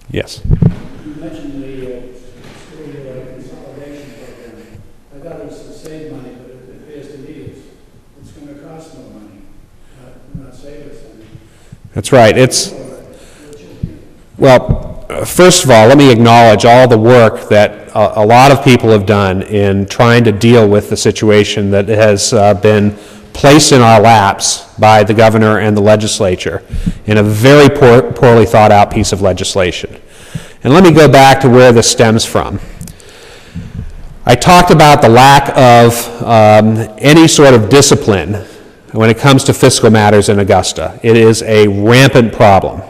Yes. You mentioned the school consolidation program. I thought it was to save money, but it appears to me it's going to cost more money, not save us any. That's right. Well, first of all, let me acknowledge all the work that a lot of people have done in trying to deal with the situation that has been placed in our laps by the governor and the legislature in a very poorly thought out piece of legislation. And let me go back to where this stems from. I talked about the lack of any sort of discipline when it comes to fiscal matters in Augusta. It is a rampant problem.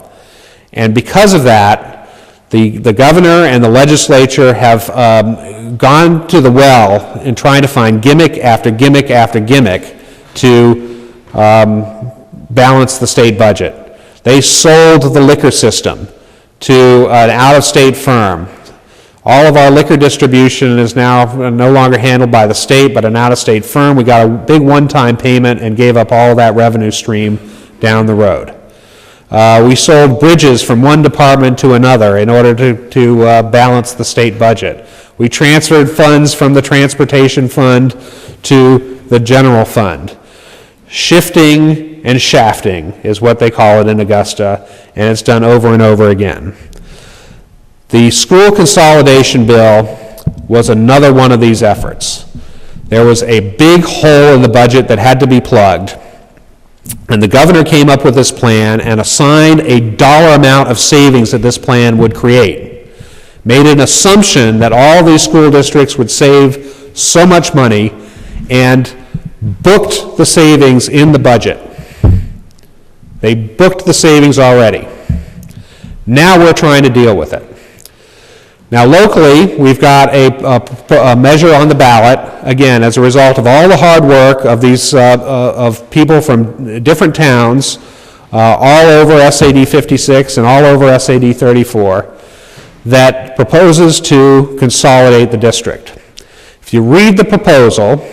And because of that, the governor and the legislature have gone to the well in trying to find gimmick after gimmick after gimmick to balance the state budget. They sold the liquor system to an out-of-state firm. All of our liquor distribution is now no longer handled by the state, but an out-of-state firm. We got a big one-time payment and gave up all of that revenue stream down the road. We sold bridges from one department to another in order to balance the state budget. We transferred funds from the transportation fund to the general fund. Shifting and shafting is what they call it in Augusta, and it's done over and over again. The school consolidation bill was another one of these efforts. There was a big hole in the budget that had to be plugged, and the governor came up with this plan and assigned a dollar amount of savings that this plan would create. Made an assumption that all these school districts would save so much money and booked the savings in the budget. They booked the savings already. Now we're trying to deal with it. Now locally, we've got a measure on the ballot, again, as a result of all the hard work of these of people from different towns, all over SAD 56 and all over SAD 34, that proposes to consolidate the district. If you read the proposal,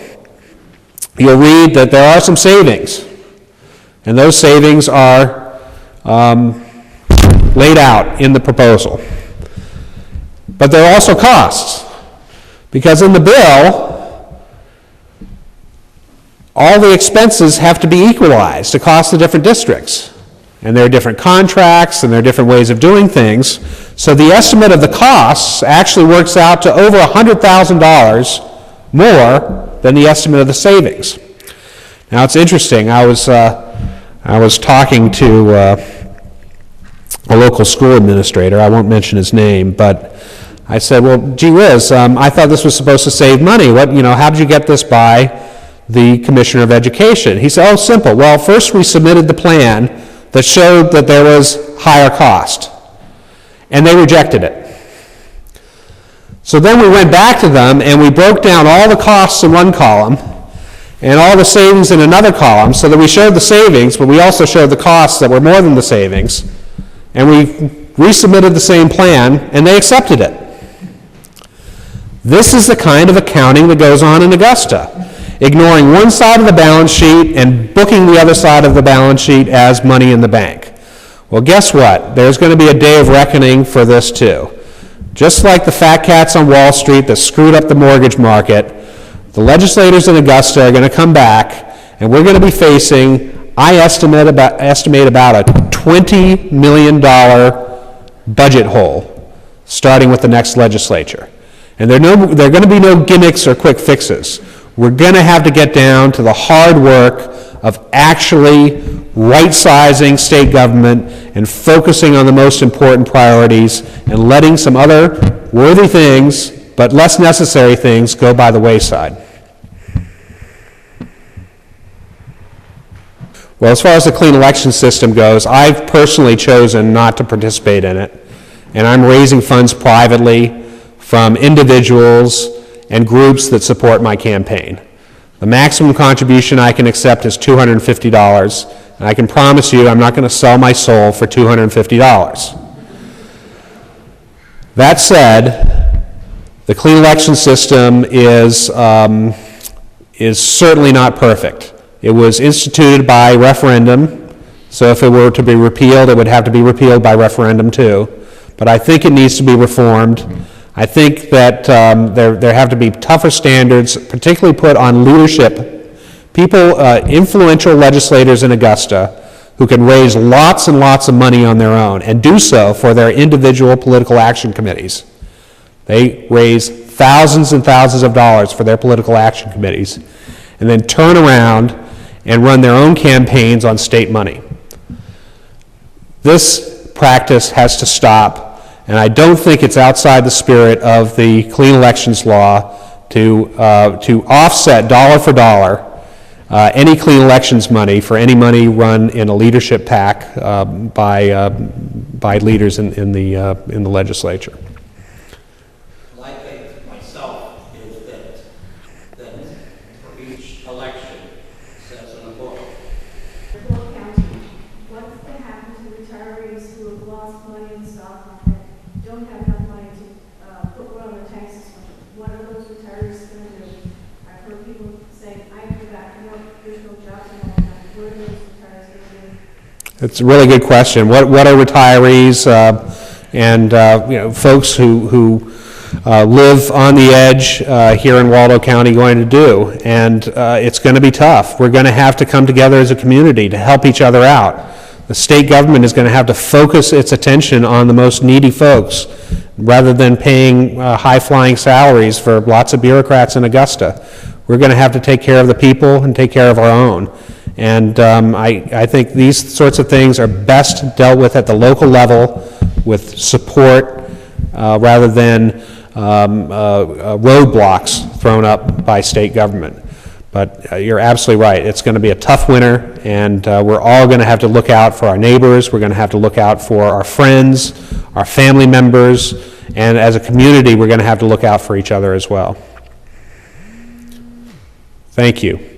you'll read that there are some savings, and those savings are laid out in the proposal. But there are also costs, because in the bill, all the expenses have to be equalized across the different districts. And there are different contracts, and there are different ways of doing things. So the estimate of the costs actually works out to over $100,000 more than the estimate of the savings. Now it's interesting, I was talking to a local school administrator, I won't mention his name, but I said, well, gee whiz, I thought this was supposed to save money. How did you get this by the Commissioner of Education? He said, oh, simple. Well, first we submitted the plan that showed that there was higher cost, and they rejected it. So then we went back to them and we broke down all the costs in one column and all the savings in another column, so that we showed the savings, but we also showed the costs that were more than the savings, and we resubmitted the same plan, and they accepted it. This is the kind of accounting that goes on in Augusta, ignoring one side of the balance sheet and booking the other side of the balance sheet as money in the bank. Well, guess what? There's going to be a day of reckoning for this too. Just like the fat cats on Wall Street that screwed up the mortgage market, the legislators in Augusta are going to come back, and we're going to be facing, I estimate about a $20 million budget hole starting with the next legislature. And there are going to be no gimmicks or quick fixes. We're going to have to get down to the hard work of actually right-sizing state government and focusing on the most important priorities and letting some other worthy things, but less necessary things, go by the wayside. Well, as far as the clean election system goes, I've personally chosen not to participate in it, and I'm raising funds privately from individuals and groups that support my campaign. The maximum contribution I can accept is $250, and I can promise you I'm not going to sell my soul for $250. That said, the clean election system is certainly not perfect. It was instituted by referendum, so if it were to be repealed, it would have to be repealed by referendum too. but I think it needs to be reformed. I think that there have to be tougher standards, particularly put on leadership, people, influential legislators in Augusta, who can raise lots and lots of money on their own and do so for their individual political action committees. They raise thousands and thousands of dollars for their political action committees and then turn around and run their own campaigns on state money. This practice has to stop, and I don't think it's outside the spirit of the clean elections law to offset dollar for dollar any clean elections money for any money run in a leadership PAC by leaders in the legislature. My take myself is that for each election, says in the book. Lindell County, what's going to happen to retirees who have lost money in the stock market, don't have enough money to put oil in their tanks this winter? What are those retirees going to do? I've heard people saying, I have to go back to work, there's no jobs in all time. What are those retirees going to do? It's a really good question. What are retirees and folks who live on the edge here in Waldo County going to do? And it's going to be tough. We're going to have to come together as a community to help each other out. The state government is going to have to focus its attention on the most needy folks rather than paying high-flying salaries for lots of bureaucrats in Augusta. We're going to have to take care of the people and take care of our own. And I think these sorts of things are best dealt with at the local level with support rather than roadblocks thrown up by state government. But you're absolutely right. It's going to be a tough winter, and we're all going to have to look out for our neighbors. We're going to have to look out for our friends, our family members, and as a community, we're going to have to look out for each other as well. Thank you.